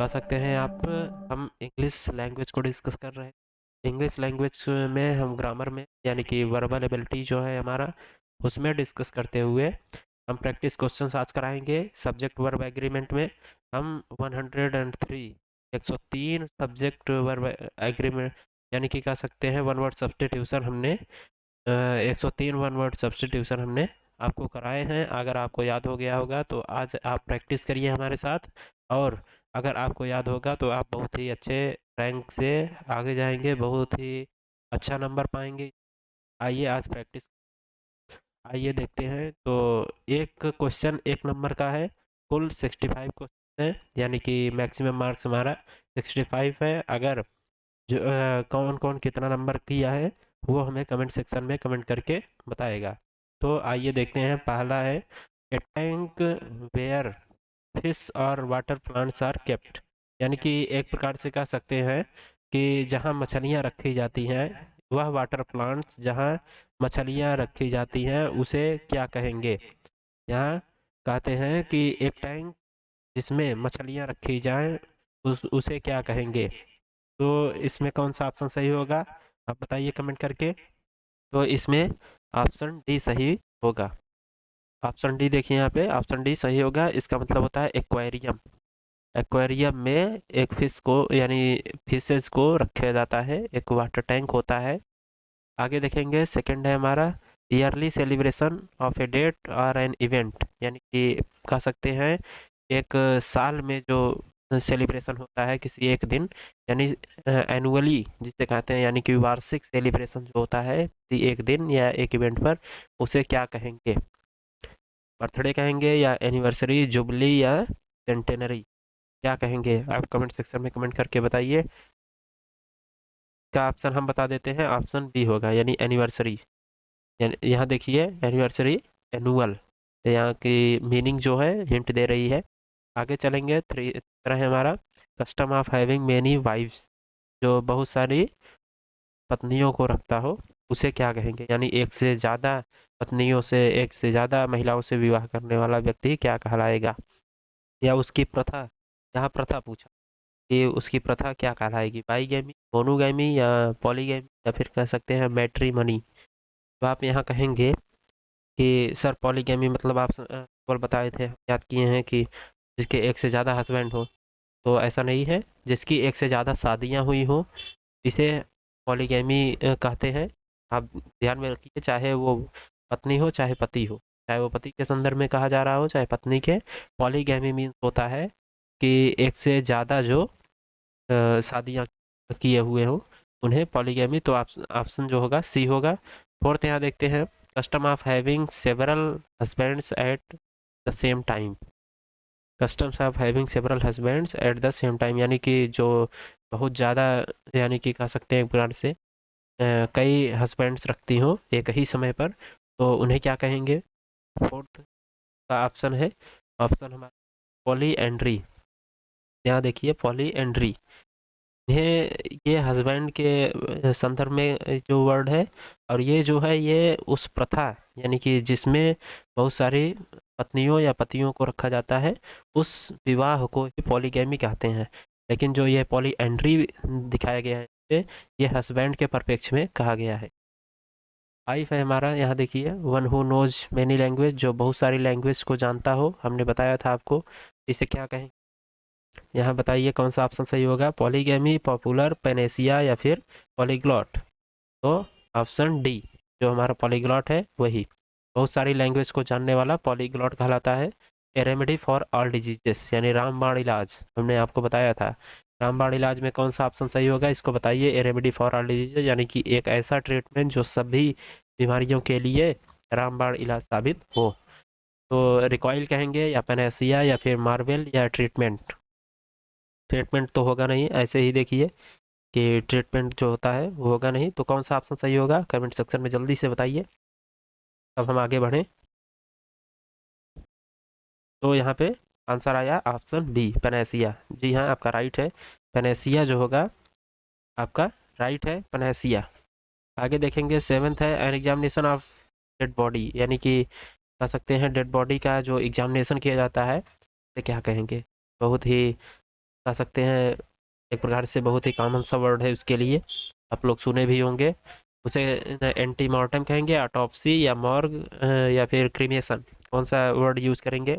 कह सकते हैं आप। हम इंग्लिश लैंग्वेज को डिस्कस कर रहे हैं। इंग्लिश लैंग्वेज में हम ग्रामर में यानी कि वर्बल एबिलिटी जो है हमारा, उसमें डिस्कस करते हुए हम प्रैक्टिस क्वेश्चंस आज कराएंगे। सब्जेक्ट वर्ब एग्रीमेंट में हम 103 103 सब्जेक्ट वर्ब एग्रीमेंट यानी कि कह सकते हैं वन वर्ड सब्स्टिट्यूशन हमने 103 वन वर्ड सब्स्टिट्यूशन हमने आपको कराए हैं। अगर आपको याद हो गया होगा तो आज आप प्रैक्टिस करिए हमारे साथ, और अगर आपको याद होगा तो आप बहुत ही अच्छे रैंक से आगे जाएंगे, बहुत ही अच्छा नंबर पाएंगे। आइए आज प्रैक्टिस, आइए देखते हैं। तो एक क्वेश्चन एक नंबर का है, कुल 65 क्वेश्चन है, यानी कि मैक्सिमम मार्क्स हमारा 65 है। अगर जो कौन कौन कितना नंबर किया है वो हमें कमेंट सेक्शन में कमेंट करके बताएगा। तो आइए देखते हैं। पहला है, ए टैंक वेयर फिश और वाटर प्लांट्स आर केप्ट, यानी कि एक प्रकार से कह सकते हैं कि जहाँ मछलियाँ रखी जाती हैं, वह वाटर प्लांट्स जहाँ मछलियाँ रखी जाती हैं उसे क्या कहेंगे। यहाँ कहते हैं कि एक टैंक जिसमें मछलियाँ रखी जाएं उसे क्या कहेंगे। तो इसमें कौन सा ऑप्शन सही होगा, आप बताइए कमेंट करके। तो इसमें ऑप्शन डी सही होगा। ऑप्शन डी देखिए, यहाँ पे ऑप्शन डी सही होगा। इसका मतलब होता है एक्वेरियम। एक्वेरियम में एक फिश को यानी फिशेज को रखा जाता है, एक वाटर टैंक होता है। आगे देखेंगे, सेकंड है हमारा, yearly celebration of a date और एन इवेंट, यानी कि कह सकते हैं एक साल में जो सेलिब्रेशन होता है किसी एक दिन, यानी एनुअली जिसे कहते हैं, यानी कि वार्षिक सेलिब्रेशन जो होता है किसी एक दिन या एक इवेंट पर, उसे क्या कहेंगे। बर्थडे कहेंगे या एनिवर्सरी, जुबली या सेंटेनरी, क्या कहेंगे आप कमेंट सेक्शन में कमेंट करके बताइए। का ऑप्शन हम बता देते हैं, ऑप्शन बी होगा यानी एनिवर्सरी। यहाँ देखिए एनिवर्सरी, एनुअल, यहाँ की मीनिंग जो है हिंट दे रही है। आगे चलेंगे, थ्री तरह है हमारा, custom of having many wifes, जो बहुत सारी पत्नियों को रखता हो उसे क्या कहेंगे, यानी एक से ज़्यादा पत्नियों से, एक से ज़्यादा महिलाओं से विवाह करने वाला व्यक्ति क्या कहलाएगा। या उसकी प्रथा, यहाँ प्रथा पूछा कि उसकी प्रथा क्या कहलाएगी, बाईगैमी, मोनोगैमी या पॉलीगैमी, या फिर कह सकते हैं मैट्रिमनी। तो आप यहाँ कहेंगे कि सर पॉलीगैमी मतलब आप केवल बताए थे, हम याद किए हैं कि जिसके एक से ज़्यादा हस्बैंड हो। तो ऐसा नहीं है, जिसकी एक से ज़्यादा शादियाँ हुई हो इसे पॉलीगैमी कहते हैं। आप ध्यान में रखिए, चाहे वो पत्नी हो चाहे पति हो, चाहे वो पति के संदर्भ में कहा जा रहा हो चाहे पत्नी के। पॉलीगैमी मीन्स होता है कि एक से ज़्यादा जो शादियाँ किए हुए हों उन्हें पॉलीगैमी। तो ऑप्शन जो होगा सी होगा। फोर्थ यहाँ देखते हैं, custom of having several husbands at the same time. Customs of having several husbands at the same time, यानी कि जो बहुत ज़्यादा, यानी कि कह सकते हैं एक प्रकार से कई हस्बैंड्स रखती हों एक ही समय पर, तो उन्हें क्या कहेंगे। फोर्थ का ऑप्शन है, ऑप्शन हमारा पॉली एंड्री। यहाँ देखिए पॉली एंड्री, ये हस्बैंड के संदर्भ में जो वर्ड है, और ये जो है ये उस प्रथा, यानी कि जिसमें बहुत सारी पत्नियों या पतियों को रखा जाता है, उस विवाह को ही पॉलीगैमी कहते हैं। लेकिन जो ये पॉली एंड्री दिखाया गया है, ये हस्बैंड के परिप्रेक्ष्य में कहा गया है। फाइव है हमारा, यहाँ देखिए, one who knows many language, जो बहुत सारी लैंग्वेज को जानता हो, हमने बताया था आपको, इसे क्या कहें। यहाँ बताइए कौन सा ऑप्शन सही होगा, पॉलीगैमी, पॉपुलर, पेनेसिया या फिर पॉलीग्लॉट। तो ऑप्शन डी जो हमारा पॉलीग्लॉट है वही, बहुत सारी लैंग्वेज को जानने वाला पॉलीग्लॉट कहलाता है। ए रेमेडी फॉर ऑल डिजीजेस, यानी रामबाण इलाज, हमने आपको बताया था। रामबाण इलाज में कौन सा ऑप्शन सही होगा, इसको बताइए। ए रेमेडी फॉर ऑल डिजीजेस, यानी कि एक ऐसा ट्रीटमेंट जो सभी बीमारियों के लिए रामबाण इलाज साबित हो। तो रिकॉइल कहेंगे या पेनेसिया या फिर मार्वेल या ट्रीटमेंट। ट्रीटमेंट तो होगा नहीं, ऐसे ही देखिए कि ट्रीटमेंट जो होता है वो होगा नहीं। तो कौन सा ऑप्शन सही होगा कमेंट सेक्शन में जल्दी से बताइए। अब हम आगे बढ़ें। तो यहाँ पे आंसर आया ऑप्शन बी, पेनेसिया। जी हाँ, आपका राइट है, पेनेसिया जो होगा आपका राइट है, पेनेसिया। आगे देखेंगे, सेवन्थ है, an examination of dead body, यानी कि कह सकते हैं डेड बॉडी का जो एग्जामिनेशन किया जाता है उसे क्या कहेंगे। बहुत ही बता सकते हैं, एक प्रकार से बहुत ही कॉमन सा वर्ड है उसके लिए, आप लोग सुने भी होंगे उसे। एंटीमॉर्टम कहेंगे, ऑटोप्सी या मॉर्ग या फिर क्रीमेशन, कौन सा वर्ड यूज़ करेंगे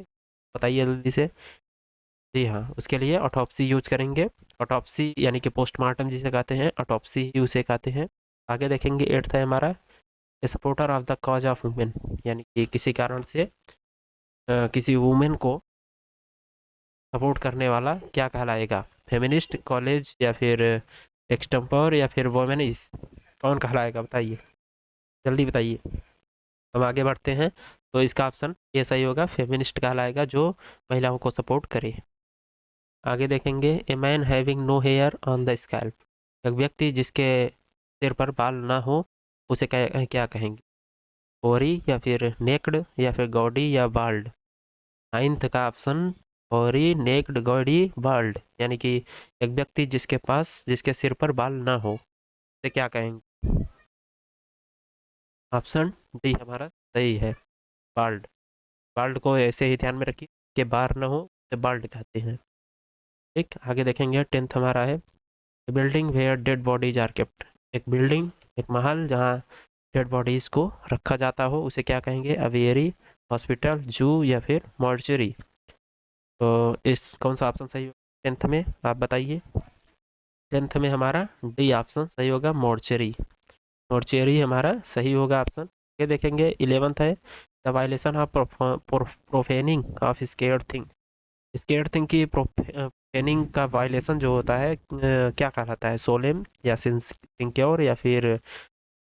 बताइए जल्दी से। जी हाँ, उसके लिए ऑटोप्सी यूज करेंगे। ऑटोप्सी यानी कि पोस्टमार्टम जिसे कहते हैं, ऑटोप्सी ही उसे कहते हैं। आगे देखेंगे, एट्थ है हमारा supporter of the cause of women, यानी कि किसी कारण से किसी वुमेन को सपोर्ट करने वाला क्या कहलाएगा, फेमिनिस्ट, कॉलेज या फिर एक्सटेम्पोर या फिर वोमेनिस, कौन कहलाएगा बताइए, जल्दी बताइए। हम आगे बढ़ते हैं, तो इसका ऑप्शन ये सही होगा, फेमिनिस्ट कहलाएगा जो महिलाओं को सपोर्ट करे। आगे देखेंगे, a man having no hair on the scalp, एक व्यक्ति जिसके सिर पर बाल ना हो उसे क्या क्या कहेंगे, होरी या फिर नेक्ड या फिर गॉडी या बाल्ड। नाइन्थ का ऑप्शन, होरी, नेक्ड, गॉडी, बाल्ड, यानी कि एक व्यक्ति जिसके सिर पर बाल ना हो उसे क्या कहेंगे। ऑप्शन डी हमारा सही है, बाल्ड। बाल्ड को ऐसे ही ध्यान में रखिए कि बार ना हो तो बाल्ड कहते हैं। ठीक, आगे देखेंगे, टेंथ हमारा है, building where dead bodies are kept, एक बिल्डिंग, एक महल जहाँ डेड बॉडीज को रखा जाता हो उसे क्या कहेंगे, अवियरी, हॉस्पिटल, जू या फिर मॉर्चरी। तो इस कौन सा ऑप्शन सही होगा टेंथ में, आप बताइए। टेंथ में हमारा डी ऑप्शन सही होगा, मॉर्चरी। मॉर्चरी हमारा सही होगा ऑप्शन। ये देखेंगे, इलेवंथ है, the violation of profaning of scared thing, scared thing की प्रोफेनिंग का वायलेशन जो होता है क्या कहलाता है, सोलेम या सिंक्योर या फिर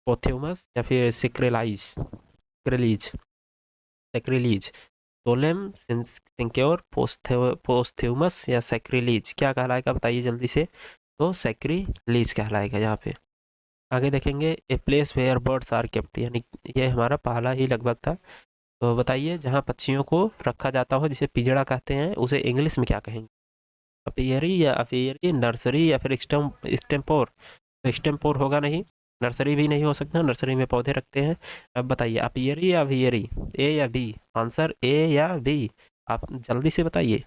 पोथ्यूमस या फिर सिक्रेलाइज, सिक्रेलीज, सेक्रिलीज। सोलेम, सिंक्योर, पोस्थ्यूमस या सेक्रिलीज, क्या कहलाएगा बताइए जल्दी से। तो सेक्रिलीज कहलाएगा यहाँ पे। आगे देखेंगे, a place where birds are kept, यानी ये हमारा पहला ही लगभग था। तो बताइए, जहाँ पक्षियों को रखा जाता हो जिसे पिंजड़ा कहते हैं उसे इंग्लिश में क्या कहेंगे, अपियरी या अपियरी, नर्सरी या फिर एक्सटेम्पोर। तो एक्सटेम्पोर होगा नहीं, नर्सरी भी नहीं हो सकता, नर्सरी में पौधे रखते हैं। अब बताइए, अपियरी या अवियरी, ए या बी, आंसर ए या बी, आप जल्दी से बताइए।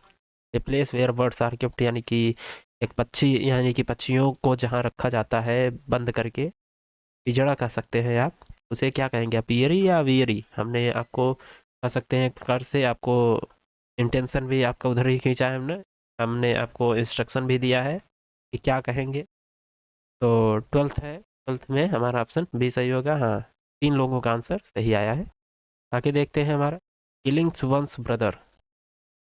A place where birds are kept, यानी कि एक पक्षी, यानी कि पक्षियों को जहाँ रखा जाता है बंद करके, पिजड़ा कह सकते हैं आप, उसे क्या कहेंगे, अपियरी या अवियरी। हमने आपको कह सकते हैं एक प्रकार से, आपको इंटेंशन भी आपका उधर ही खींचा है हमने, हमने आपको इंस्ट्रक्शन भी दिया है कि क्या कहेंगे। तो ट्वेल्थ है, ट्वेल्थ में हमारा ऑप्शन बी सही होगा, हाँ, तीन लोगों का आंसर सही आया है। आगे देखते हैं हमारा, किलिंग्स वंस ब्रदर,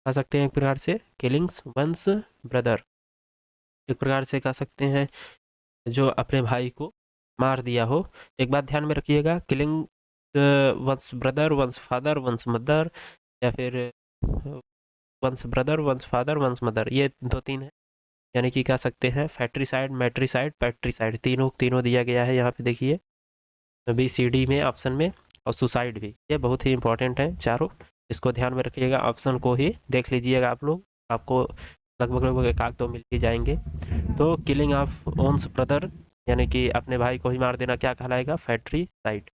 कह सकते हैं एक प्रकार से किलिंग्स वंस ब्रदर, एक प्रकार से कह सकते हैं जो अपने भाई को मार दिया हो। एक बात ध्यान में रखिएगा, killing one's brother, one's father, one's mother या फिर one's brother, one's father, one's mother, ये दो तीन है, यानी कि कह सकते हैं फैट्रीसाइड, मैट्रीसाइड, पैट्रीसाइड, तीनों तीनों दिया गया है यहाँ पे देखिए, बी सी डी में ऑप्शन में। और सुसाइड भी, ये बहुत ही इंपॉर्टेंट है चारों, इसको ध्यान में रखिएगा, ऑप्शन को ही देख लीजिएगा आप लोग, आपको लगभग लगभग एक आध दो मिल ही जाएंगे। तो किलिंग ऑफ ओन्स ब्रदर, यानी कि अपने भाई को ही मार देना, क्या कहलाएगा, फैट्रीसाइड,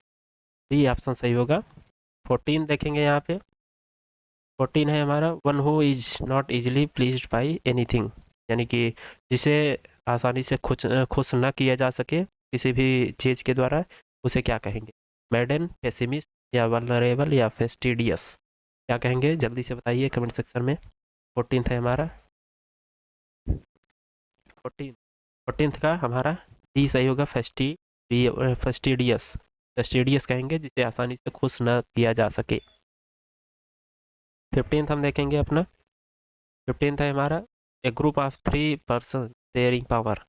डी ऑप्शन सही होगा। 14 देखेंगे यहाँ पे, 14 है हमारा, one who is not easily pleased by anything, यानी कि जिसे आसानी से खुश खुश ना किया जा सके किसी भी चीज़ के द्वारा, उसे क्या कहेंगे, मैडन, पेसिमिस्ट या वल्नरेबल या फेस्टिडियस, क्या कहेंगे जल्दी से बताइए कमेंट सेक्शन में। 14 है हमारा, 14, 14 का हमारा डी सही होगा, फेस्टिडियस, फेस्टिडियस कहेंगे जिसे आसानी से खुश ना किया जा सके। 15 हम देखेंगे अपना, 15 है हमारा, a group of three person sharing power,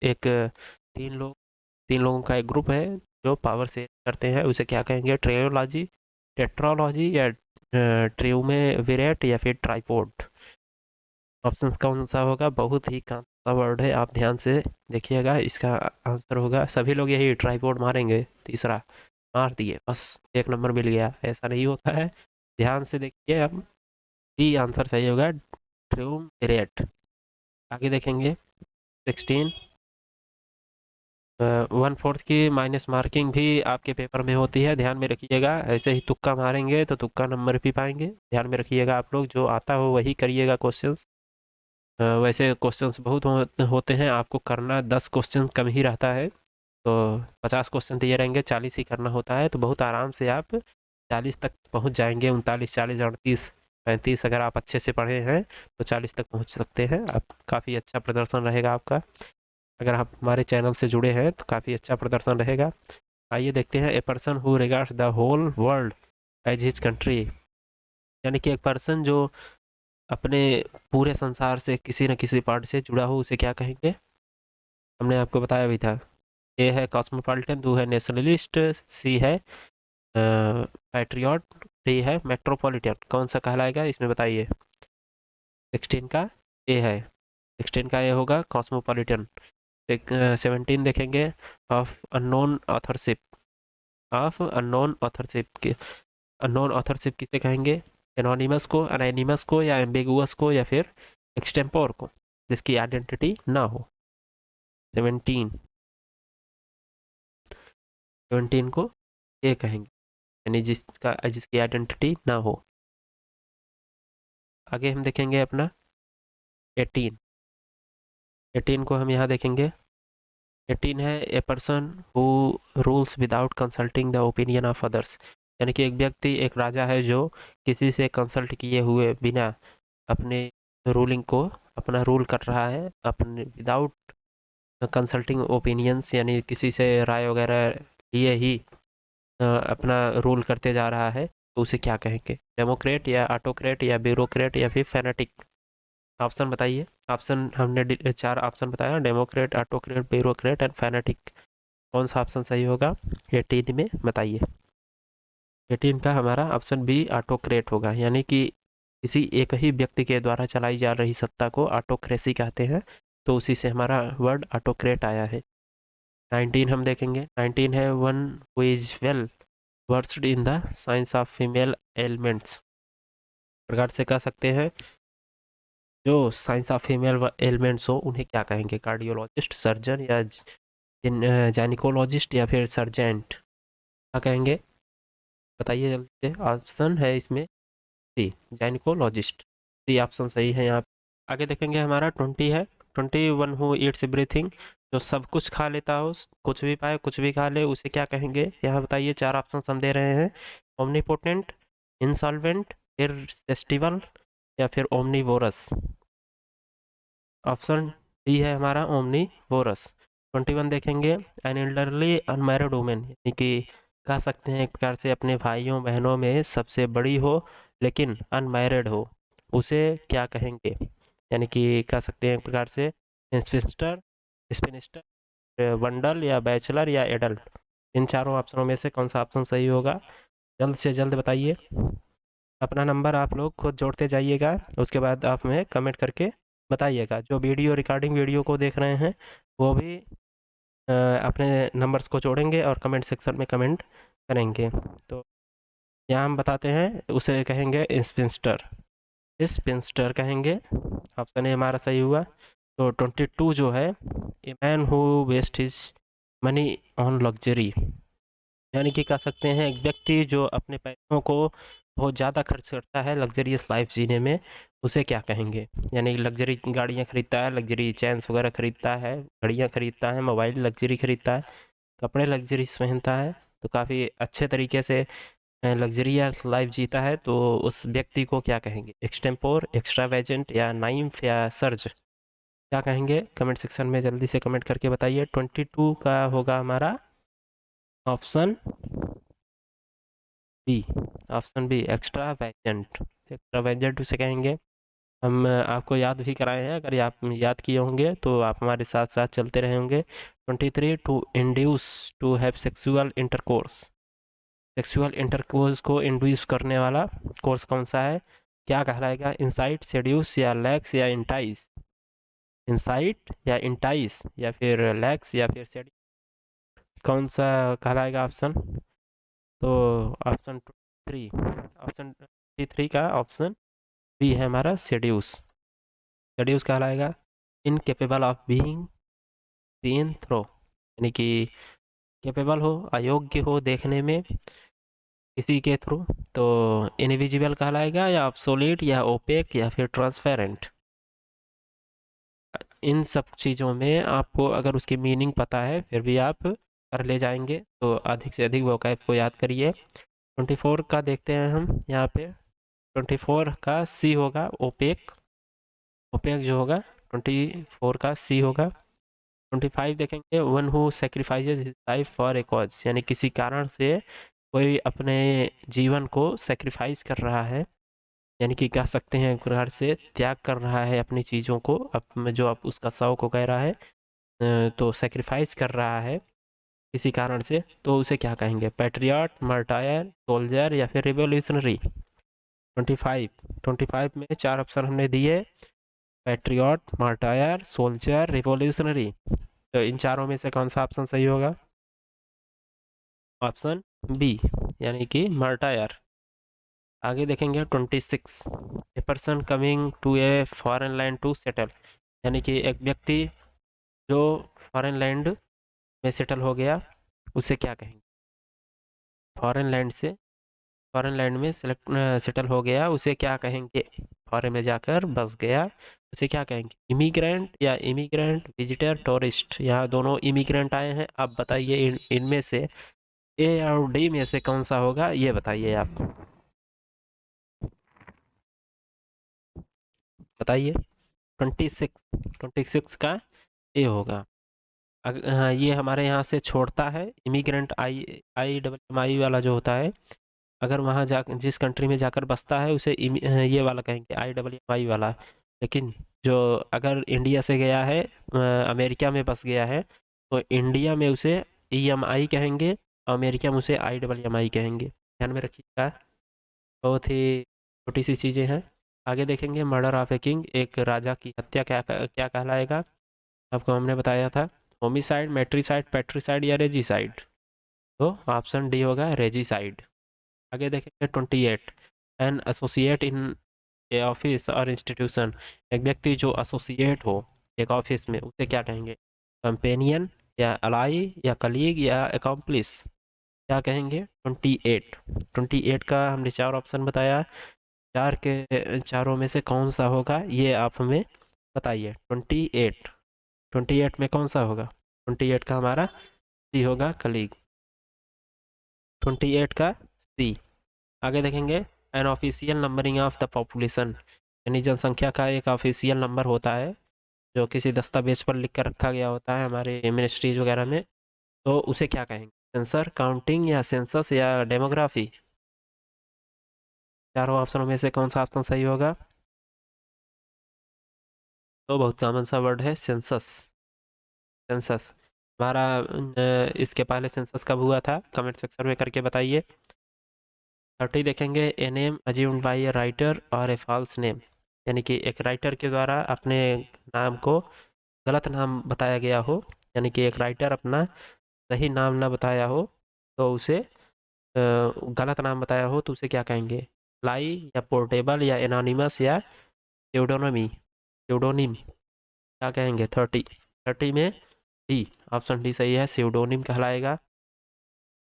एक तीन लोगों का एक ग्रुप है जो पावर शेयर करते हैं, उसे क्या कहेंगे, ट्रेयोलॉजी, टेट्रोलॉजी या ट्रिउमेविरेट या फिर ट्राइपोड। ऑप्शन कौन सा होगा, बहुत ही काम का वर्ड है, आप ध्यान से देखिएगा, इसका आंसर होगा, सभी लोग यही ट्राइपोड मारेंगे, तीसरा मार दिए बस, एक नंबर मिल गया, ऐसा नहीं होता है, ध्यान से देखिए अब, डी आंसर सही होगा, ट्रिउमेविरेट। आगे देखेंगे, 16, 1/4 की माइनस मार्किंग भी आपके पेपर में होती है, ध्यान में रखिएगा, ऐसे ही तुक्का मारेंगे तो तुक्का नंबर भी पाएंगे, ध्यान में रखिएगा, आप लोग जो आता हो वही करिएगा क्वेश्चंस। वैसे क्वेश्चंस बहुत होते हैं, आपको करना 10 क्वेश्चन कम ही रहता है, तो 50 क्वेश्चन दिए रहेंगे, 40 ही करना होता है, तो बहुत आराम से आप 40 तक पहुंच जाएंगे। 39, 40, 38, 35 अगर आप अच्छे से पढ़े हैं तो 40 तक पहुंच सकते हैं आप। काफ़ी अच्छा प्रदर्शन रहेगा आपका। अगर आप हमारे चैनल से जुड़े हैं तो काफ़ी अच्छा प्रदर्शन रहेगा। आइए देखते हैं। A person who regards the whole world as his country, यानी कि एक पर्सन जो अपने पूरे संसार से किसी न किसी पार्ट से जुड़ा हो, उसे क्या कहेंगे? हमने आपको बताया भी था। ए है कॉस्मोपॉलिटन, बी है नेशनलिस्ट, सी है पैट्रियट, डी है मेट्रोपॉलिटन। कौन सा कहलाएगा इसमें बताइए? 16 का ए है। 16 का ए होगा कॉस्मोपॉलिटन। 17 देखेंगे, of unknown authorship. Of unknown authorship के अननोन ऑथरशिप किसे कहेंगे? एनोनिमस को, अनोनिमस को, या एम्बिगुअस को, या फिर एक्सटेम्पोर को, जिसकी आइडेंटिटी ना हो। 17 17 को ए कहेंगे, यानी जिसकी आइडेंटिटी ना हो। आगे हम देखेंगे अपना 18। 18 को हम यहाँ देखेंगे। 18 है ए person who rules without consulting the opinion of others, यानी कि एक व्यक्ति, एक राजा है जो किसी से कंसल्ट किए हुए बिना अपने रूलिंग को, अपना रूल कर रहा है, अपने विदाउट कंसल्टिंग ओपिनियंस, यानी किसी से राय वगैरह लिए ही अपना रूल करते जा रहा है, तो उसे क्या कहेंगे? डेमोक्रेट, या ऑटोक्रेट, या ब्यूरोक्रेट, या फिर फैनेटिक? ऑप्शन बताइए। ऑप्शन हमने 4 ऑप्शन बताया, Democrat, autocrat, bureaucrat and fanatic. कौन सा ऑप्शन सही होगा 18 में, बताइए? 18 का हमारा ऑप्शन बी ऑटोक्रेट होगा, यानी कि किसी एक ही व्यक्ति के द्वारा चलाई जा रही सत्ता को ऑटोक्रेसी कहते हैं, तो उसी से हमारा वर्ड ऑटोक्रेट आया है। 19 हम देखेंगे। 19 है one who is well versed in the science of female elements, प्रकार से कह सकते हैं जो साइंस ऑफ फीमेल एलिमेंट्स हो उन्हें क्या कहेंगे? कार्डियोलॉजिस्ट, सर्जन, या जानिकोलॉजिस्ट, या फिर सर्जेंट? क्या कहेंगे बताइए जल्दी से। ऑप्शन है इसमें सी, जाइनिकोलॉजिस्ट। सी ऑप्शन सही है यहाँ। आगे देखेंगे हमारा 20 है। 21 हु ईट्स एवरीथिंग, जो सब कुछ खा लेता हो, कुछ भी पाए कुछ भी खा ले, उसे क्या कहेंगे? यहाँ बताइए। 4 ऑप्शन हम दे रहे हैं। ओमनीपोटेंट, इंसॉल्वेंट, इररेसिस्टिबल, या फिर ओमनीवोरस। ऑप्शन डी है हमारा ओमनीवोरस। 21 देखेंगे। एन एल्डरली अनमैरिड वुमेन, यानी कि कह सकते हैं एक प्रकार से अपने भाइयों बहनों में सबसे बड़ी हो लेकिन अनमैरिड हो, उसे क्या कहेंगे? यानी कि कह सकते हैं एक प्रकार से स्पिंस्टर, स्पिनिस्टर, बंडल, या बैचलर, या एडल्ट। इन चारों ऑप्शनों में से कौन सा ऑप्शन सही होगा? जल्द से जल्द बताइए। अपना नंबर आप लोग खुद जोड़ते जाइएगा, उसके बाद आप हमें कमेंट करके बताइएगा। जो वीडियो रिकॉर्डिंग वीडियो को देख रहे हैं वो भी अपने नंबर्स को जोड़ेंगे और कमेंट सेक्शन में कमेंट करेंगे। तो यहाँ हम बताते हैं, उसे कहेंगे स्पिंस्टर, स्पिंस्टर कहेंगे। ऑप्शन ए हमारा सही हुआ। तो 22 जो है, a man who waste his money on luxury, यानी कि कह सकते हैं एक व्यक्ति जो अपने पैसों को बहुत ज़्यादा खर्च करता है लग्जरियस लाइफ जीने में, उसे क्या कहेंगे? यानी लग्जरी गाड़ियाँ खरीदता है, लग्जरी चैन्स वगैरह खरीदता है, घड़ियाँ खरीदता है, मोबाइल लग्जरी खरीदता है, कपड़े लग्जरीज पहनता है, तो काफ़ी अच्छे तरीके से लग्जरियस लाइफ जीता है, तो उस व्यक्ति को क्या कहेंगे? एक्सटेम्पोर, एक्स्ट्रावेजेंट, या नाइम्फ, या सर्ज? क्या कहेंगे? कमेंट सेक्शन में जल्दी से कमेंट करके बताइए। 22 का होगा हमारा option B. Option B extravagant. Extravagant उसे कहेंगे। हम आपको याद भी कराए हैं, अगर आप याद किए होंगे तो आप हमारे साथ साथ चलते रहे होंगे। 23 to induce to have sexual intercourse, sexual intercourse को इंड्यूस करने वाला कोर्स कौन सा है? क्या कहलाएगा? इंसाइट, सेड्यूस, या लैक्स, या इंटाइस? इंसाइट या इंटाइस, या फिर लैक्स, या फिर सेड्यूस? कौन सा कहलाएगा ऑप्शन? तो ऑप्शन 3, ऑप्शन 23 का ऑप्शन बी है हमारा सेड्यूस। सेड्यूस कहलाएगा incapable of being seen through, यानी कि कैपेबल हो, अयोग्य हो देखने में किसी के थ्रू, तो इनविजिबल कहलाएगा, या ऑब्सोलीट, या ओपेक, या फिर ट्रांसपेरेंट? इन सब चीज़ों में आपको अगर उसकी मीनिंग पता है फिर भी आप कर ले जाएंगे, तो अधिक से अधिक वोकैब को याद करिए। 24 का देखते हैं हम यहाँ पे। 24 का सी होगा ओपेक, ओपेक जो होगा 24 का सी होगा। 25 देखेंगे one who sacrifices his life for a cause, यानी किसी कारण से कोई अपने जीवन को सेक्रीफाइस कर रहा है, यानी कि कह सकते हैं एक प्रकार से त्याग कर रहा है अपनी चीज़ों को, जो आप उसका शव को कह रहा है, तो सेक्रीफाइस कर रहा है किसी कारण से, तो उसे क्या कहेंगे? पैट्रियट, मार्टायर, सोल्जर या फिर रिवोल्यूशनरी। 25, 25 में 4 ऑप्शन हमने दिए, पैट्रियट, मार्टायर, सोल्जर, रिवोल्यूशनरी। तो इन चारों में से कौन सा ऑप्शन सही होगा? ऑप्शन बी, यानी कि मार्टायर। आगे देखेंगे 26, a person coming to a foreign land to settle, यानी कि एक व्यक्ति जो फॉरेन लैंड में सेटल हो गया, उसे क्या कहेंगे? फॉरेन लैंड से, फॉरेन लैंड में सेटल हो गया, उसे क्या कहेंगे? फॉरेन में जाकर बस गया, उसे क्या कहेंगे? इमिग्रेंट या इमिग्रेंट, विजिटर, टूरिस्ट। यहाँ दोनों इमिग्रेंट आए हैं, आप बताइए इनमें से ए और डी में से कौन सा होगा, ये बताइए आप, बताइए। 26 का ए होगा। हाँ, ये हमारे यहाँ से छोड़ता है immigrant, I I double M I वाला जो होता है, अगर वहाँ जा जिस कंट्री में जाकर बसता है उसे ये वाला कहेंगे, आई डबल एम आई वाला। लेकिन जो अगर इंडिया से गया है, अमेरिका में बस गया है, तो इंडिया में उसे ई एम आई कहेंगे, अमेरिका में उसे आई डबल एम आई कहेंगे। ध्यान में रखिएगा, बहुत ही छोटी सी चीज़ें हैं। आगे देखेंगे मर्डर ऑफ ए किंग, एक राजा की हत्या क्या क्या कहलाएगा? आपको हमने बताया था, होमिसाइड, मैट्रिसाइड, पैट्रिसाइड या रेजिसाइड। तो ऑप्शन डी होगा रेजिसाइड। आगे देखेंगे 28, an associate in A office और इंस्टीट्यूशन, एक व्यक्ति जो एसोसिएट हो एक ऑफिस में, उसे क्या कहेंगे? कंपेनियन या अलाई या कलीग या अकॉम्प्लिस, क्या कहेंगे? 28, 28 का हमने 4 ऑप्शन बताया, चार के चारों में से कौन सा होगा ये आप हमें बताइए। 28, 28 में कौन सा होगा? 28 का हमारा सी होगा, कलीग। 28 का सी। आगे देखेंगे an official numbering of the population, यानी जनसंख्या का एक ऑफिशियल नंबर होता है जो किसी दस्तावेज पर लिख कर रखा गया होता है हमारे मिनिस्ट्रीज वगैरह में, तो उसे क्या कहेंगे? सेंसर, काउंटिंग या सेंसस या डेमोग्राफी। चारों ऑप्शनों में से कौन सा ऑप्शन सही होगा? तो बहुत कॉमन सा वर्ड है सेंसस, सेंसस। हमारा इसके पहले सेंसस कब हुआ था? कमेंट सेक्शन में करके बताइए। 30 देखेंगे a name assumed by a writer और ए फॉल्स नेम, यानी कि एक राइटर के द्वारा अपने नाम को गलत नाम बताया गया हो, यानी कि एक राइटर अपना सही नाम ना बताया हो, तो उसे गलत नाम बताया हो तो उसे क्या कहेंगे? लाई या पोर्टेबल या एनोनिमस या प्यूडोनमी, प्यूडोनिम, क्या कहेंगे? 30 में डी, ऑप्शन डी सही है, स्यूडोनिम कहलाएगा।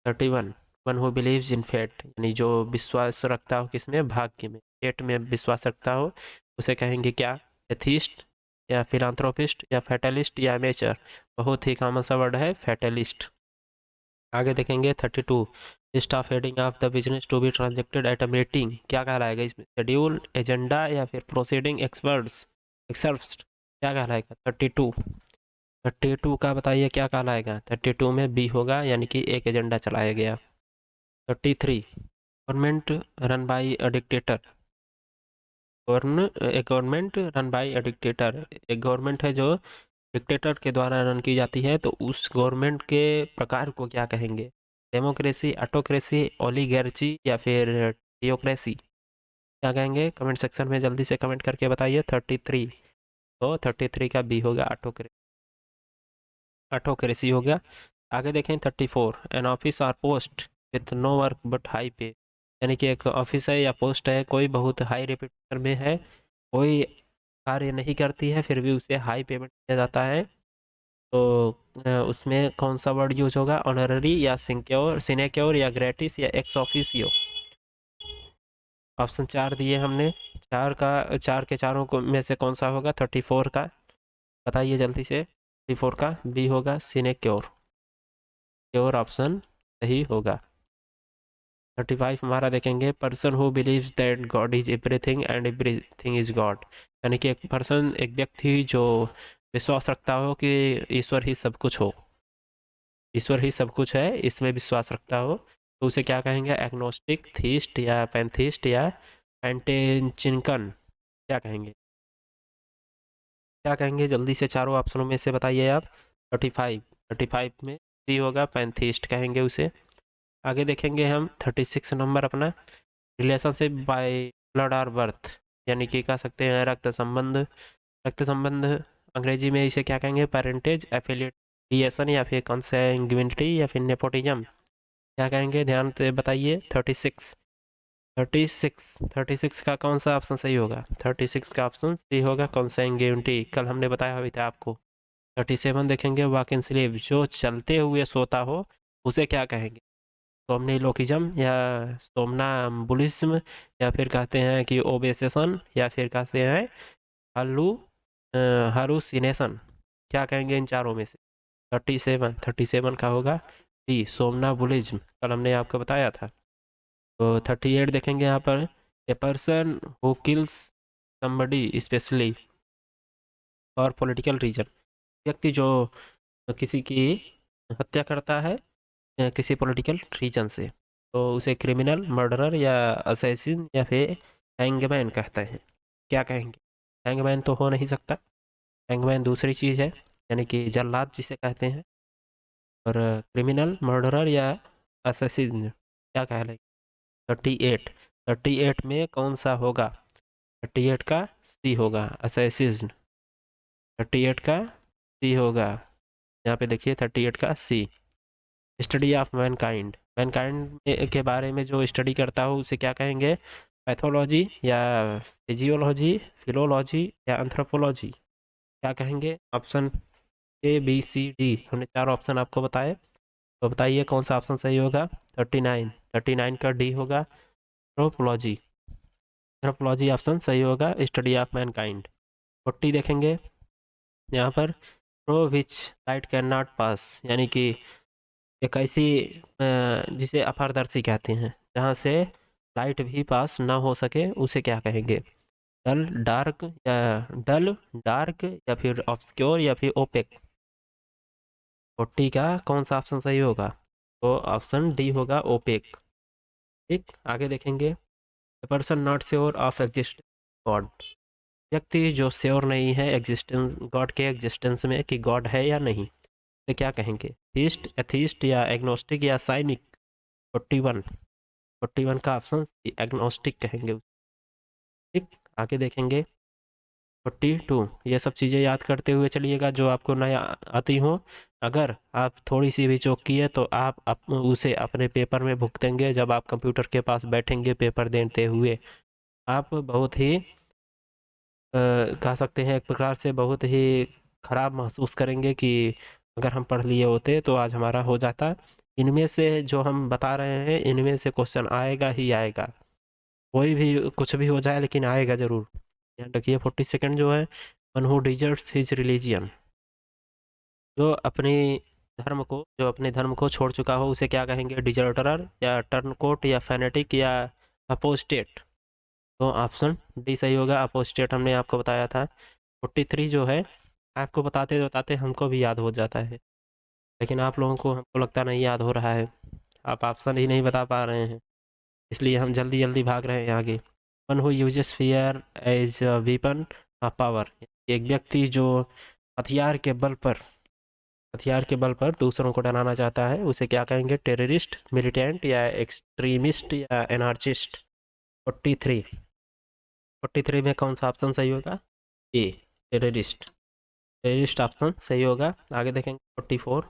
31, one who believes in fate, यानी जो विश्वास रखता हो किसमें? भाग्य में, फेट में विश्वास रखता हो, उसे कहेंगे क्या? एथिस्ट या फिलांथ्रोपिस्ट या फैटलिस्ट या अमेचर। बहुत ही कॉमन सा वर्ड है फैटलिस्ट। आगे देखेंगे 32, list of heading of the business to be transacted at a meeting, क्या कहलाएगा इसमें? शेड्यूल, एजेंडा या फिर प्रोसीडिंग एक्सपर्ट्स, एक्सर्प्स, क्या कहलाएगा? 32, 32 का बताइए क्या कहलाएगा? 32 में बी होगा, यानी कि एक एजेंडा चलाया गया। 33, government run by a dictator, government run by a dictator, एक गवर्नमेंट है जो डिक्टेटर के द्वारा रन की जाती है, तो उस गवर्नमेंट के प्रकार को क्या कहेंगे? डेमोक्रेसी, ऑटोक्रेसी, ओलिगार्ची या फिर थियोक्रेसी, क्या कहेंगे? कमेंट सेक्शन में जल्दी से कमेंट करके बताइए। 33, तो 33 का बी होगा, ऑटोक्रेसी, ऑटोक्रेसी हो गया। आगे देखें 34, एन ऑफिस और post with no work but high pay, यानी कि एक ऑफिस है या पोस्ट है, कोई बहुत हाई रेपुटेशन में है, कोई कार्य नहीं करती है, फिर भी उसे हाई पेमेंट दिया जाता है, तो उसमें कौन सा वर्ड यूज होगा? ऑनररी या सिंक्योर, सिनेक्योर या ग्रेटिस या एक्स ऑफिसियो। ऑप्शन 4 दिए हमने, चार के चारों को में से कौन सा होगा? 34 का बताइए जल्दी से। 34 का बी होगा सिनेक्योर। क्योर ऑप्शन सही होगा। 35 हमारा देखेंगे, person who believes that God is everything and everything is God. यानी कि एक व्यक्ति जो विश्वास रखता हो कि ईश्वर ही सब कुछ हो, ईश्वर ही सब कुछ है, इसमें विश्वास रखता हो, तो उसे क्या कहेंगे? एग्नोस्टिक, थीस्ट या पैंथीस्ट या पैंटेचिनकन, क्या कहेंगे? क्या कहेंगे जल्दी से, चारों ऑप्शनों में से बताइए आप। 35, 35 में सी होगा, पैंथीस्ट कहेंगे उसे। आगे देखेंगे हम 36 नंबर अपना, रिलेशनशिप बाय ब्लड और बर्थ, यानी कि कह सकते हैं रक्त संबंध। रक्त संबंध अंग्रेजी में इसे क्या कहेंगे? पेरेंटेज, एफिलिएशन या फिर कॉन्सैंग्विनिटी या फिर नेपोटिज्म, क्या कहेंगे? ध्यान से बताइए। 36, 36 का कौन सा ऑप्शन सही होगा? 36 का ऑप्शन सी होगा, कॉन्सैंग्विनिटी, कल हमने बताया हुआ था आपको। 37 देखेंगे, वॉक इन स्लीप, जो चलते हुए सोता हो उसे क्या कहेंगे? सोमनीलोकिज्म या सोमनाम्बुलिज्म, या फिर कहते हैं कि ओबेसेशन, या फिर कहते हैं हल्लू हालुसिनेशन, क्या कहेंगे इन चारों में से? 37 का होगा डी, सोमनाम्बुलिज्म, कल हमने आपको बताया था। तो 38 देखेंगे यहाँ पर, ए person who kills somebody specially और पॉलिटिकल रीजन, व्यक्ति जो किसी की हत्या करता है किसी पॉलिटिकल रीजन से, तो उसे क्रिमिनल, मर्डरर या असैसिन या फिर हैंगमैन कहते हैं, क्या कहेंगे? हैंगमैन तो हो नहीं सकता, हैंगमैन दूसरी चीज़ है, यानी कि जल्लाद जिसे कहते हैं। और क्रिमिनल, मर्डरर या असैसिन क्या कहलाएगा? 38, 38 में कौन सा होगा? 38 का सी होगा, असैसिन। 38 का सी होगा, यहाँ पे देखिए 38 का सी। स्टडी ऑफ मैनकाइंड, मैनकाइंड के बारे में जो स्टडी करता हो उसे क्या कहेंगे? पैथोलॉजी या फिजियोलॉजी, फिलोलॉजी या एंथ्रोपोलॉजी, क्या कहेंगे? Option A B C D, हमने चार ऑप्शन आपको बताए, तो बताइए कौन सा ऑप्शन सही होगा? 39, 39 का डी होगा, एंथ्रोपोलॉजी। एंथ्रोपोलॉजी ऑप्शन सही होगा, स्टडी ऑफ मैनकाइंड। 40 देखेंगे यहाँ पर, through which light can not pass, यानी कि एक ऐसी जिसे अपारदर्शी कहते हैं, जहाँ से लाइट भी पास ना हो सके, उसे क्या कहेंगे? डल डार्क या डल डार्क या फिर ऑब्सक्योर या फिर ओपेक। 40 का कौन सा ऑप्शन सही होगा? तो ऑप्शन डी होगा, ओपेक। ठीक, आगे देखेंगे, person not sure of existence God, व्यक्ति जो श्योर नहीं है एग्जिस्टेंस, गॉड के एग्जिस्टेंस में, कि गॉड है या नहीं, तो क्या कहेंगे? थीस्ट, एथीस्ट या एग्नोस्टिक या साइनिक। 41, 41 का ऑप्शन एग्नोस्टिक कहेंगे। ठीक, आगे देखेंगे 42, ये सब चीज़ें याद करते हुए चलिएगा जो आपको नया आती हो। अगर आप थोड़ी सी भी चूक किए तो आप उसे अपने पेपर में भुगतेंगे, जब आप कंप्यूटर के पास बैठेंगे पेपर देते हुए। आप बहुत ही कह सकते हैं एक प्रकार से बहुत ही खराब महसूस करेंगे कि अगर हम पढ़ लिए होते तो आज हमारा हो जाता। इनमें से जो हम बता रहे हैं, इनमें से क्वेश्चन आएगा ही आएगा, कोई भी कुछ भी हो जाए लेकिन आएगा ज़रूर, ध्यान रखिए। 42 जो है, one who deserts his religion, जो अपने धर्म को छोड़ चुका हो उसे क्या कहेंगे? डिजर्टरर या टर्नकोट या फैनेटिक या अपोस्टेट। तो ऑप्शन डी सही होगा, अपोस्टेट, हमने आपको बताया था। 43 जो है, आपको बताते बताते हमको भी याद हो जाता है, लेकिन आप लोगों को, हमको लगता नहीं याद हो रहा है, आप ऑप्शन ही नहीं बता पा रहे हैं, इसलिए हम जल्दी जल्दी भाग रहे हैं आगे। One who uses fear as weapon of power, एक व्यक्ति जो हथियार के बल पर हथियार के बल पर दूसरों को डराना चाहता है उसे क्या कहेंगे? टेररिस्ट, मिलिटेंट या एक्सट्रीमिस्ट या एनार्चिस्ट। 43, 43 में कौन सा ऑप्शन सही होगा? ए, टेररिस्ट, टेररिस्ट ऑप्शन सही होगा। आगे देखेंगे 44,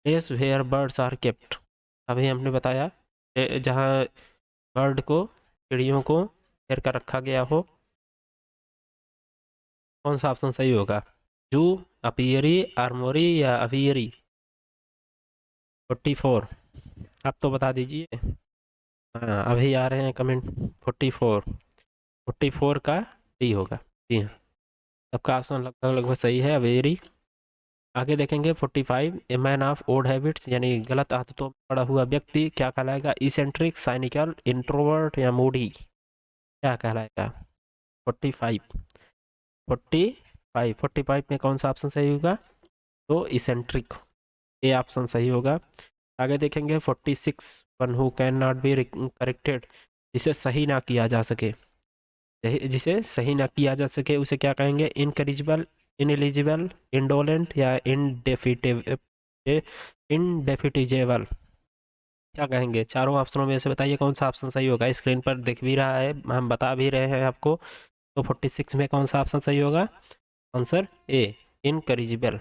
place where birds are kept, अभी हमने बताया जहाँ बर्ड को, चिड़ियों को घेर कर रखा गया हो, कौन सा ऑप्शन सही होगा? जू, अपियरी, आर्मोरी या अवियरी। 44, आप तो बता दीजिए। हाँ, अभी आ रहे हैं कमेंट। 44, 44 का डी होगा, जी हाँ। सबका ऑप्शन लगभग लगभग सही है, वेरी। आगे देखेंगे 45, a man of odd habits यानी गलत आदतों में पड़ा हुआ व्यक्ति क्या कहलाएगा? इसेंट्रिक, साइनिकल, इंट्रोवर्ट या मूडी, क्या कहलाएगा? 45, 45 में कौन सा ऑप्शन सही होगा? तो इसेंट्रिक, ए ऑप्शन सही होगा। आगे देखेंगे 46, one who can not be corrected, जिसे सही ना किया जा सके, जिसे सही ना किया जा सके उसे क्या कहेंगे? इनकरिजिबल, इनएलिजिबल, इंडोलेंट या इनडेफिटिजेबल, क्या कहेंगे? चारों ऑप्शनों में से बताइए कौन सा ऑप्शन सही होगा। स्क्रीन पर दिख भी रहा है, हम बता भी रहे हैं आपको। तो 46 में कौन सा ऑप्शन सही होगा? Answer A, incorrigible.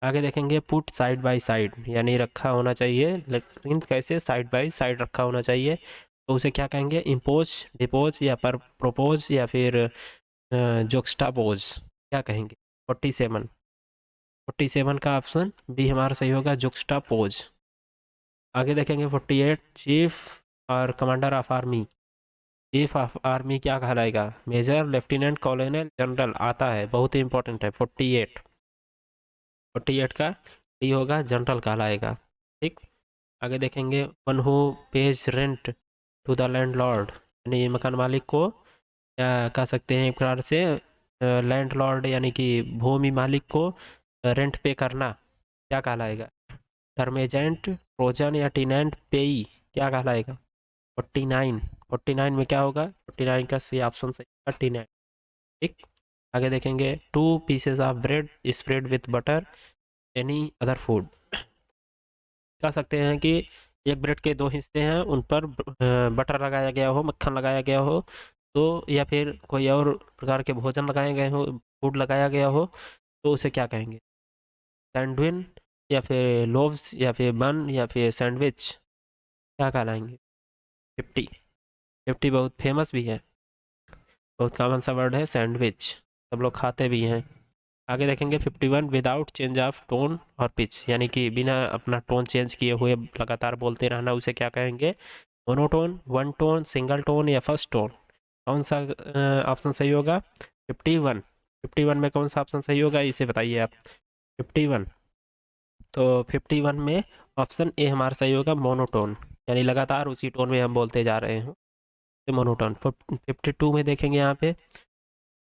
आगे देखेंगे पुट साइड बाय साइड यानी रखा होना चाहिए, लेकिन कैसे? साइड बाय साइड रखा होना चाहिए, तो उसे क्या कहेंगे? इम्पोज, डिपोज या पर प्रोपोज या फिर जोक्स्टापोज, क्या कहेंगे? 47, 47 का ऑप्शन बी हमारा सही होगा, जोक्स्टापोज। आगे देखेंगे 48, चीफ और commander of army, chief of army क्या कहलाएगा? मेजर, लेफ्टिनेंट, कॉलोनल, जनरल आता है, बहुत ही इंपॉर्टेंट है। 48, 48 का डी होगा, जनरल कहलाएगा। ठीक। आगे देखेंगे one who pays rent to the landlord यानी मकान मालिक को क्या कह सकते हैं? एक प्रकार से लैंड लॉर्ड यानी कि भूमि मालिक को रेंट पे करना, क्या कहलाएगा? टर्मेजेंट, ट्रोजन या टीनेंट पेई, क्या कहलाएगा? 49, 49 में क्या होगा? 49 का सी ऑप्शन सही होगा, टीनेंट। ठीक। आगे देखेंगे 2 pieces of bread spread with butter any other food, कह सकते हैं कि एक ब्रेड के 2 हिस्से हैं, उन पर बटर लगाया गया हो, मक्खन लगाया गया हो, तो या फिर कोई और प्रकार के भोजन लगाए गए हो, फूड लगाया गया हो, तो उसे क्या कहेंगे? सैंडविच या फिर लोव्स या फिर बन या फिर सैंडविच, क्या कहलाएंगे? 50, 50 बहुत फेमस भी है, बहुत कॉमन सा वर्ड है सैंडविच, सब लोग खाते भी हैं। आगे देखेंगे 51, विदाउट चेंज ऑफ टोन और पिच यानी कि बिना अपना टोन चेंज किए हुए लगातार बोलते रहना, उसे क्या कहेंगे? Monotone, one tone, single tone या फर्स्ट टोन, कौन सा ऑप्शन सही होगा? 51, 51 में कौन सा ऑप्शन सही होगा, इसे बताइए आप। 51, तो 51 में ऑप्शन ए हमारा सही होगा, मोनोटोन, यानी लगातार उसी टोन में हम बोलते जा रहे हैं, तो मोनोटोन। 52 में देखेंगे यहाँ पे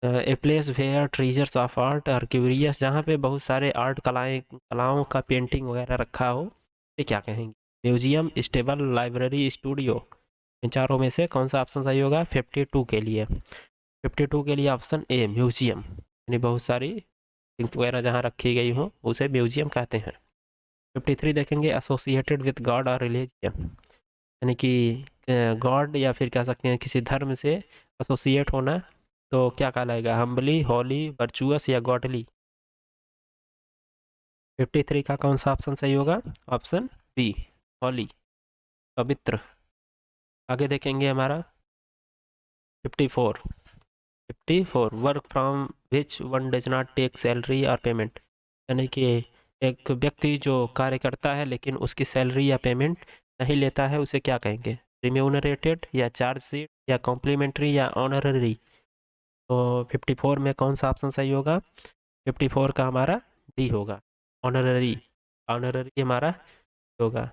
a place where treasures of art are curious, जहाँ पे बहुत सारे आर्ट कलाओं का पेंटिंग वगैरह रखा हो, ये क्या कहेंगे? म्यूजियम, स्टेबल, लाइब्रेरी, स्टूडियो, इन चारों में से कौन सा ऑप्शन सही होगा 52 के लिए? 52 के लिए ऑप्शन ए, म्यूजियम, यानी बहुत सारी थिंग्स वगैरह जहाँ रखी गई हो उसे म्यूजियम कहते हैं। 53 देखेंगे एसोसिएटेड विद गॉड और रिलीजियन यानी कि गॉड या फिर कह सकते हैं किसी धर्म से एसोसिएट होना, तो क्या कहलाएगा? हम्बली, हॉली, वर्चुअस या गॉडली। 53 का कौन सा ऑप्शन सही होगा? ऑप्शन बी, हॉली, पवित्र। आगे देखेंगे हमारा 54, 54, work from which one does not take salary और पेमेंट यानी कि एक व्यक्ति जो कार्य करता है लेकिन उसकी सैलरी या पेमेंट नहीं लेता है, उसे क्या कहेंगे? रिम्यूनरेटेड या चार्ज शीट या कॉम्प्लीमेंट्री या ऑनररी, तो 54 में कौन सा ऑप्शन सही होगा? 54 का हमारा डी होगा, ऑनररी, ऑनररी हमारा होगा।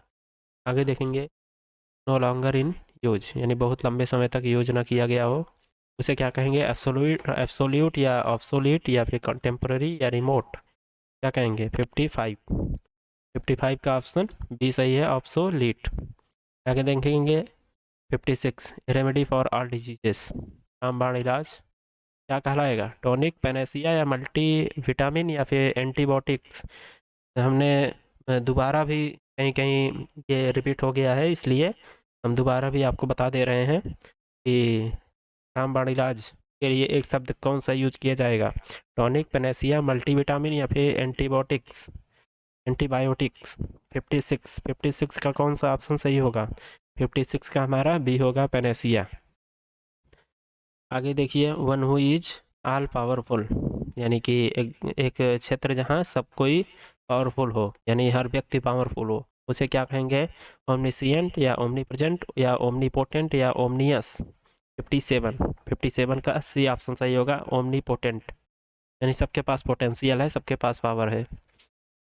आगे देखेंगे नो लॉन्गर इन यूज यानी बहुत लंबे समय तक यूज ना किया गया हो, उसे क्या कहेंगे? एब्सोल्यूट, एब्सोल्यूट या ऑब्सोलीट या फिर कंटेम्प्रेरी या रिमोट, क्या कहेंगे? 55, 55 का ऑप्शन बी सही है, ऑब्सोलीट। आगे देखेंगे 56, रेमेडी फॉर ऑल डिजीजेस, रामबाण इलाज, क्या कहलाएगा? टॉनिक, पैनेसिया या मल्टी विटामिन या फिर एंटीबायोटिक्स। हमने दोबारा भी कहीं कहीं ये रिपीट हो गया है, इसलिए हम दोबारा भी आपको बता दे रहे हैं कि रामबाण इलाज के लिए एक शब्द कौन सा यूज किया जाएगा? टॉनिक, पैनेसिया, मल्टीविटामिन या फिर एंटीबायोटिक्स, एंटीबायोटिक्स। 56, 56 का कौन सा ऑप्शन सही होगा? 56 का हमारा बी होगा, पैनेसिया। आगे देखिए one who is all powerful यानी कि एक क्षेत्र जहाँ सब कोई पावरफुल हो यानी हर व्यक्ति पावरफुल हो, उसे क्या कहेंगे? ओमनिसियंट या ओमनीप्रेजेंट या ओमनीपोटेंट या ओमनियस। 57, 57 का सी ऑप्शन सही होगा, ओमनीपोटेंट। यानी सबके पास पोटेंशियल है, सबके पास पावर है।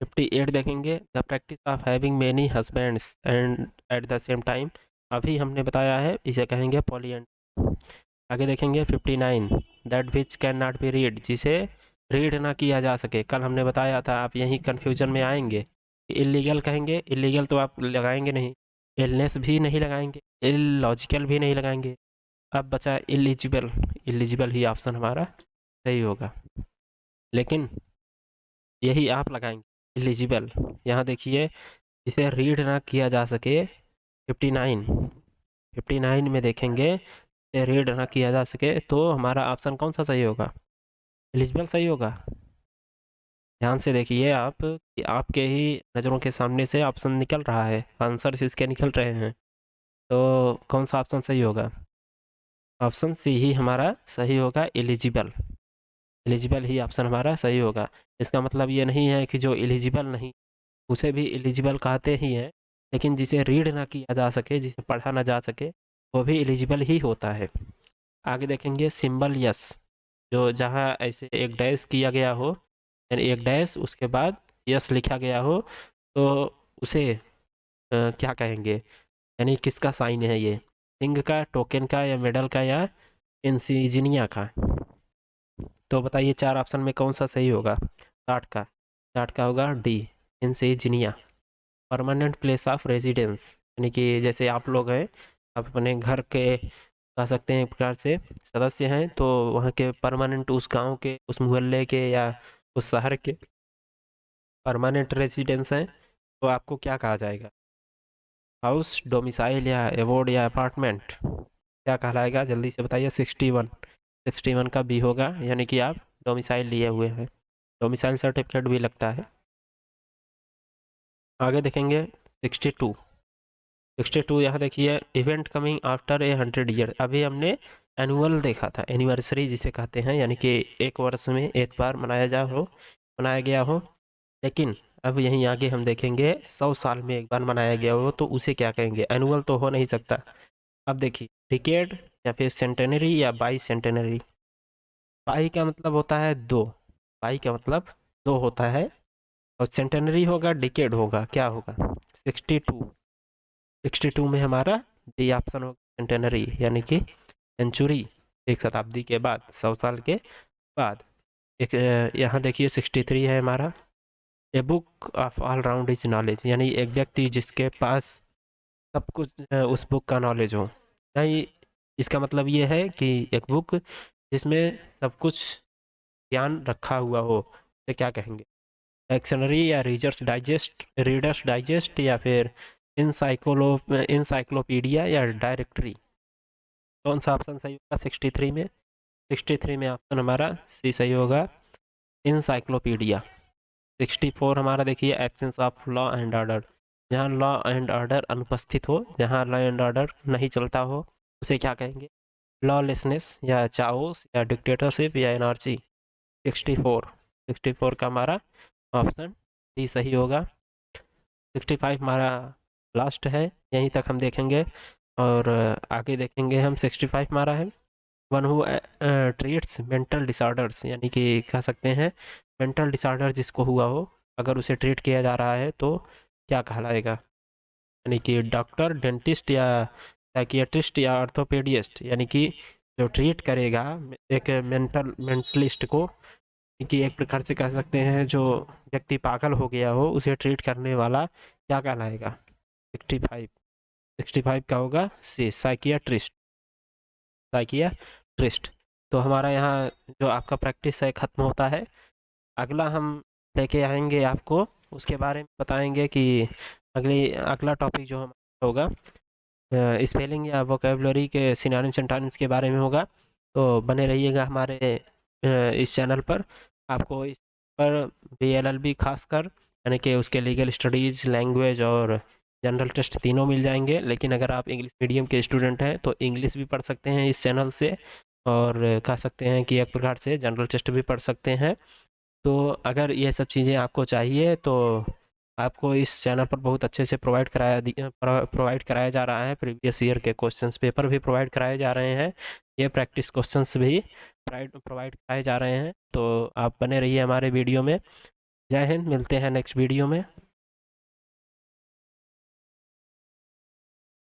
58 देखेंगे, the practice of having many husbands and at the same time, अभी हमने बताया है, इसे कहेंगे पॉलीएंड्री। आगे देखेंगे 59, that which can not be read, जिसे रीड ना किया जा सके। कल हमने बताया था, आप यही कन्फ्यूजन में आएंगे। इलीगल कहेंगे, इलीगल तो आप लगाएंगे नहीं, इलनेस भी नहीं लगाएंगे, इलॉजिकल भी नहीं लगाएंगे। अब बचा इलिजिबल, इलिजिबल ही ऑप्शन हमारा सही होगा, लेकिन यही आप लगाएंगे इलिजिबल। यहाँ देखिए, जिसे रीड ना किया जा सके, 59, 59 में देखेंगे रीड ना किया जा सके, तो हमारा ऑप्शन कौन सा सही होगा? एलिजिबल सही होगा। ध्यान से देखिए आप कि आपके ही नज़रों के सामने से ऑप्शन निकल रहा है, आंसर इसके निकल रहे हैं, तो कौन सा ऑप्शन सही होगा? ऑप्शन सी ही हमारा सही होगा, एलिजिबल। एलिजिबल ही ऑप्शन हमारा सही होगा। इसका मतलब ये नहीं है कि जो एलिजिबल नहीं, उसे भी एलिजिबल कहते ही हैं, लेकिन जिसे रीड ना किया जा सके, जिसे पढ़ा ना जा सके, वो भी एलिजिबल ही होता है। आगे देखेंगे सिंबल यस, जो जहाँ ऐसे एक डैश किया गया हो, यानी एक डैश उसके बाद यस लिखा गया हो, तो उसे क्या कहेंगे, यानी किसका साइन है ये? सिंग का, टोकन का, या मेडल का, या इंसिग्निया का? तो बताइए चार ऑप्शन में कौन सा सही होगा? 60 का, 60 का होगा D, insignia. Permanent place of residence, यानी कि जैसे आप लोग हैं, आप अपने घर के कह सकते हैं एक प्रकार से सदस्य हैं, तो वहाँ के परमानेंट, उस गांव के, उस मोहल्ले के, या उस शहर के परमानेंट रेजिडेंस हैं, तो आपको क्या कहा जाएगा? हाउस, डोमिसाइल, या एवोर्ड, या अपार्टमेंट, क्या कहलाएगा? जल्दी से बताइए। 61, 61 का बी होगा, यानी कि आप डोमिसाइल लिए हुए हैं, डोमिसाइल सर्टिफिकेट भी लगता है। आगे देखेंगे 62, 62 यहाँ देखिए, इवेंट कमिंग आफ्टर 100 ईयर, अभी हमने एनुअल देखा था, एनिवर्सरी जिसे कहते हैं, यानी कि एक वर्ष में एक बार मनाया गया हो, लेकिन अब यहीं आगे हम देखेंगे 100 साल में एक बार मनाया गया हो, तो उसे क्या कहेंगे? एनुअल तो हो नहीं सकता। अब देखिए, डिकेड, या फिर सेंटेनरी, या बाई सेंटेनरी। बाई का मतलब होता है दो, बाई का मतलब दो होता है, और सेंटेनरी होगा, डिकेड होगा, क्या होगा? 62, 62 में हमारा डी ऑप्शन होगा, सेंटेनरी, यानी कि सेंचुरी, एक शताब्दी के बाद, 100 साल के बाद। एक यहाँ देखिए 63 है हमारा, a book of all round is knowledge, यानी एक व्यक्ति जिसके पास सब कुछ उस बुक का नॉलेज हो। नहीं, इसका मतलब ये है कि एक बुक जिसमें सब कुछ ज्ञान रखा हुआ हो, तो क्या कहेंगे? डिक्शनरी, या रीडर्स डाइजेस्ट, या फिर इंसाइक्लोपीडिया, या डायरेक्टरी? कौन सा ऑप्शन सही होगा 63 में? 63 में ऑप्शन हमारा सी सही होगा, इंसाइक्लोपीडिया। 64 हमारा देखिए, absence of law and order, जहाँ लॉ एंड ऑर्डर अनुपस्थित हो, जहाँ लॉ एंड ऑर्डर नहीं चलता हो, उसे क्या कहेंगे? लॉलेसनेस, या चाओस, या डिक्टेटरशिप, या एनआरची? 64, 64 का हमारा ऑप्शन डी सही होगा। 65 हमारा लास्ट है, यहीं तक हम देखेंगे, और आगे देखेंगे हम 65 हमारा है, one who treats mental disorders, यानी कि कह सकते हैं मेंटल डिसऑर्डर जिसको हुआ हो, अगर उसे ट्रीट किया जा रहा है, तो क्या कहलाएगा? यानी कि डॉक्टर, डेंटिस्ट, या साइकियाट्रिस्ट, या ऑर्थोपेडिस्ट, यानी कि जो ट्रीट करेगा एक मेंटलिस्ट को, कि एक प्रकार से कह सकते हैं जो व्यक्ति पागल हो गया हो, उसे ट्रीट करने वाला क्या कहलाएगा? 65, 65 का होगा सी, साइकियाट्रिस्ट, साइकियाट्रिस्ट। तो हमारा यहाँ जो आपका प्रैक्टिस है ख़त्म होता है। अगला हम लेके आएंगे आपको, उसके बारे में बताएंगे कि अगला टॉपिक जो हमारा होगा स्पेलिंग या वोकेबलरी के सिनोनिम्स एंटोनिम्स के बारे में होगा। तो बने रहिएगा हमारे इस चैनल पर। आपको इस पर BLLB खासकर, यानी कि उसके लीगल स्टडीज़, लैंग्वेज और जनरल टेस्ट तीनों मिल जाएंगे। लेकिन अगर आप इंग्लिश मीडियम के स्टूडेंट हैं तो इंग्लिश भी पढ़ सकते हैं इस चैनल से, और कह सकते हैं कि एक प्रकार से जनरल टेस्ट भी पढ़ सकते हैं। तो अगर ये सब चीज़ें आपको चाहिए, तो आपको इस चैनल पर बहुत अच्छे से प्रोवाइड कराया जा रहा है। प्रीवियस ईयर के क्वेश्चंस पेपर भी प्रोवाइड कराए जा रहे हैं, ये प्रैक्टिस क्वेश्चंस भी प्रोवाइड कराए जा रहे हैं। तो आप बने रहिए हमारे वीडियो में। जय हिंद, मिलते हैं नेक्स्ट वीडियो में।